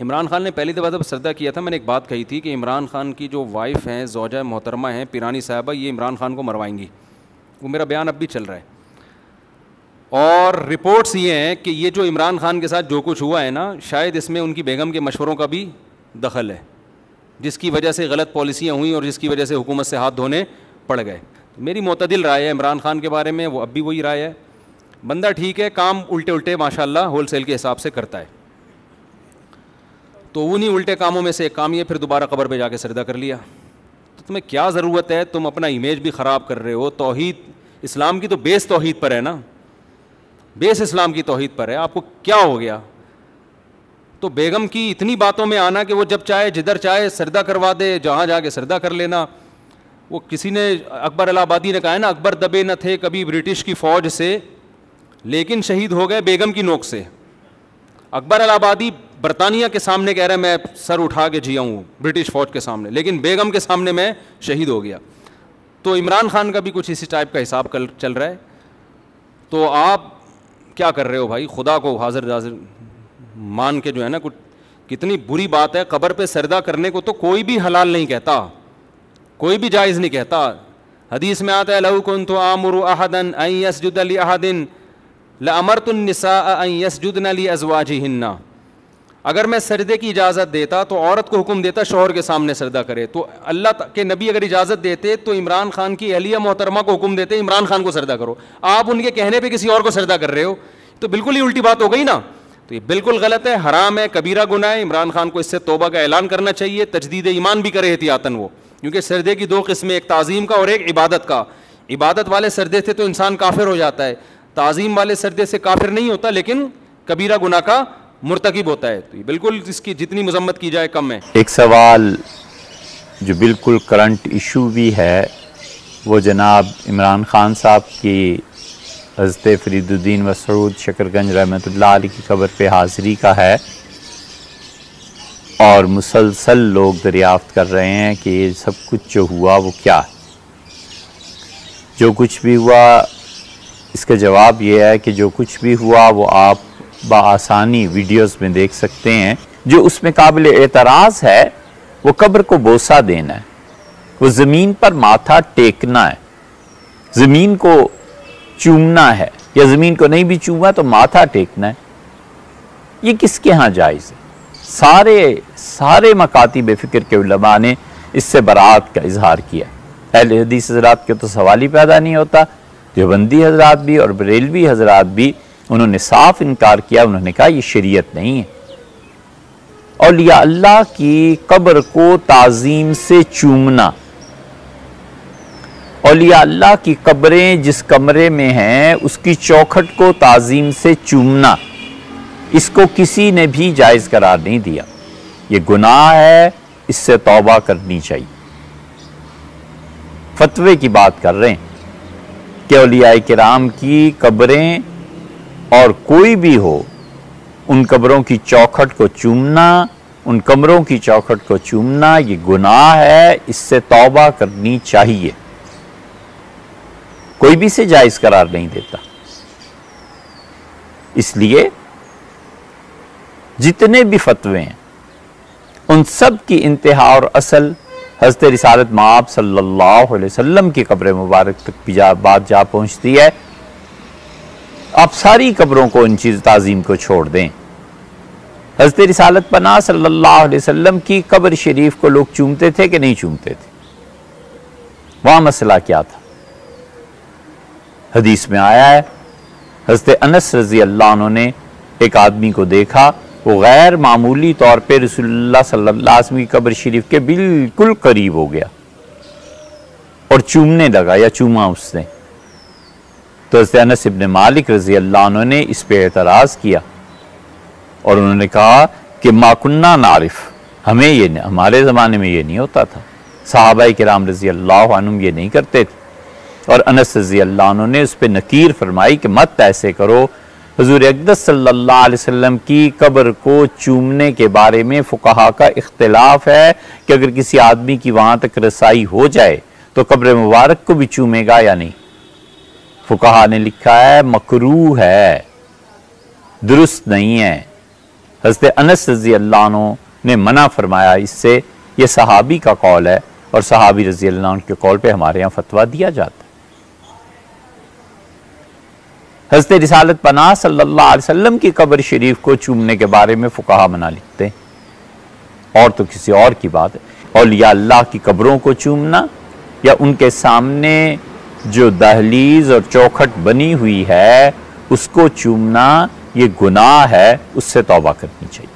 इमरान खान ने पहली दफ़ा जब सरदा किया था, मैंने एक बात कही थी कि इमरान खान की जो वाइफ हैं, ज़ौजा मोहतरमा हैं पिरानी साहबा, ये इमरान खान को मरवाएंगी। वो मेरा बयान अब भी चल रहा है। और रिपोर्ट्स ये हैं कि ये जो इमरान खान के साथ जो कुछ हुआ है ना, शायद इसमें उनकी बेगम के मशवरों का भी दखल है, जिसकी वजह से गलत पॉलिसियाँ हुई और जिसकी वजह से हुकूमत से हाथ धोने पड़ गए। तो मेरी मोतदिल राय है इमरान खान के बारे में, वो अब भी वही राय है। बंदा ठीक है, काम उल्टे उल्टे माशाल्लाह होल सेल के हिसाब से करता है। तो उन्हीं उल्टे कामों में से एक काम ये, फिर दोबारा कब्र पे जाके सजदा कर लिया। तो तुम्हें क्या ज़रूरत है, तुम अपना इमेज भी ख़राब कर रहे हो। तौहीद इस्लाम की तो बेस तौहीद पर है ना, बेस इस्लाम की तौहीद पर है। आपको क्या हो गया? तो बेगम की इतनी बातों में आना कि वो जब चाहे जिधर चाहे सजदा करवा दे, जहाँ जाके सजदा कर लेना। वो किसी ने, अकबर इलाहाबादी ने कहा है ना, अकबर दबे न थे कभी ब्रिटिश की फ़ौज से, लेकिन शहीद हो गए बेगम की नोक से। अकबर इलाहाबादी बरतानिया के सामने कह रहा है मैं सर उठा के जिया हूँ ब्रिटिश फ़ौज के सामने, लेकिन बेगम के सामने मैं शहीद हो गया। तो इमरान खान का भी कुछ इसी टाइप का हिसाब चल रहा है। तो आप क्या कर रहे हो भाई? खुदा को हाजिर नाजिर मान के जो है ना, कुछ कितनी बुरी बात है। कब्र पे सरदा करने को तो कोई भी हलाल नहीं कहता, कोई भी जायज़ नहीं कहता। हदीस में आता है लौ कुन्तु आमुरु अहदन अन यसजुद लि अहदिन लअमरतुन निसा अन यसजुदन लि अज़वाजिहिन्ना। अगर मैं सजदे की इजाज़त देता तो औरत को हुक्म देता शौहर के सामने सजदा करे। तो अल्लाह के नबी अगर इजाज़त देते तो इमरान खान की अहलिया मोहतरमा को हुक्म देते इमरान खान को सजदा करो। आप उनके कहने पे किसी और को सजदा कर रहे हो, तो बिल्कुल ही उल्टी बात हो गई ना। तो ये बिल्कुल गलत है, हराम है, कबीरा गुनाह है। इमरान खान को इससे तौबा का ऐलान करना चाहिए, तजदीद ईमान भी करे एहतियातन वो, क्योंकि सजदे की दो किस्में, एक ताज़ीम का और एक इबादत का। इबादत वाले सजदे से तो इंसान काफिर हो जाता है, ताज़ीम वाले सजदे से काफिर नहीं होता, लेकिन कबीरा गुनाह का मुर्तकिब होता है। तो ये बिल्कुल इसकी जितनी मजम्मत की जाए कम है। एक सवाल जो बिल्कुल करंट इशू भी है, वो जनाब इमरान खान साहब की हज़रत फरीदुद्दीन मसऊद शकरगंज रहमतुल्लाह अलैह की कब्र पे हाज़िरी का है। और मुसलसल लोग दरियाफ्त कर रहे हैं कि ये सब कुछ जो हुआ वो क्या है। जो कुछ भी हुआ, इसका जवाब ये है कि जो कुछ भी हुआ वो आप बआसानी वीडियोस में देख सकते हैं। जो उसमें काबिल एतराज़ है वो कब्र को बोसा देना है, वो ज़मीन पर माथा टेकना है, ज़मीन को चूमना है, या ज़मीन को नहीं भी चूमा तो माथा टेकना है। ये किसके यहाँ जायज़ है? सारे मकातिब फ़िक्र के उलमा ने इससे बरात का इजहार किया। अहले हदीस हज़रात के तो सवाल ही पैदा नहीं होता। देवबंदी हज़रात भी और बरेलवी हज़रात भी उन्होंने साफ इनकार किया। उन्होंने कहा ये शरीयत नहीं है। औलिया अल्लाह की कब्र को ताज़ीम से चूमना, औलिया अल्लाह की कब्रें जिस कमरे में हैं उसकी चौखट को ताज़ीम से चूमना, इसको किसी ने भी जायज़ करार नहीं दिया। ये गुनाह है, इससे तौबा करनी चाहिए। फतवे की बात कर रहे हैं कि औलिया किराम की कब्रें और कोई भी हो, उन कब्रों की चौखट को चूमना, उन कमरों की चौखट को चूमना ये गुनाह है, इससे तौबा करनी चाहिए। कोई भी इसे जायज़ करार नहीं देता। इसलिए जितने भी फतवे हैं उन सब की इंतहा और असल हज़रत रिसालत मआब सल्लल्लाहु अलैहि वसल्लम की कब्र मुबारक तक भी बात जा पहुंचती है। आप सारी कब्रों को इन चीज़ ताज़ीम को छोड़ दें। हज़रत रिसालत पनाह सल्लल्लाहु अलैहि वसल्लम की कब्र शरीफ को लोग चूमते थे कि नहीं चूमते थे? वहां मसला क्या था? हदीस में आया है, हज़रत अनस रज़ी अल्लाह अन्हु ने एक आदमी को देखा, वो गैर मामूली तौर पे रसूलुल्लाह सल्लल्लाहु अलैहि वसल्लम की कब्र शरीफ के बिल्कुल करीब हो गया और चूमने लगा या चूमा उसने। तो हज़रत अनस इब्न मालिक रज़ी अल्लाह अन्हु ने इस पे एतराज़ किया और उन्होंने कहा कि माकुन्ना नारिफ, हमें ये हमारे ज़माने में ये नहीं होता था, सहाबाए किराम रज़ी अल्लाह अन्हुम ये नहीं करते थे। और अनस रज़ी अल्लाह अन्हु ने उस पर नकीर फरमाई कि मत ऐसे करो। हुज़ूर अक़दस सल्लल्लाहु अलैहि वसल्लम की कब्र को चूमने के बारे में फुक़हा का इख्तिलाफ है कि अगर किसी आदमी की वहाँ तक रसाई हो जाए तो कब्र मुबारक को भी चूमेगा या नहीं। फुक़हा ने लिखा है मकरूह है, दुरुस्त नहीं है। हज़रत अनस रज़ी अल्लाह अन्हु ने मना फरमाया इससे। ये सहाबी का कौल है और सहाबी रज़ी अल्लाह अन्हु के कौल पे हमारे यहाँ फतवा दिया जाता है। हज़रत रिसालत पनाह सल्लल्लाहु अलैहि वसल्लम की कब्र शरीफ को चूमने के बारे में फुकाहा मना लिखते हैं, और तो किसी और की बात है। औलिया अल्लाह की कब्रों को चूमना या उनके सामने जो दहलीज और चौखट बनी हुई है उसको चूमना, ये गुनाह है, उससे तौबा करनी चाहिए।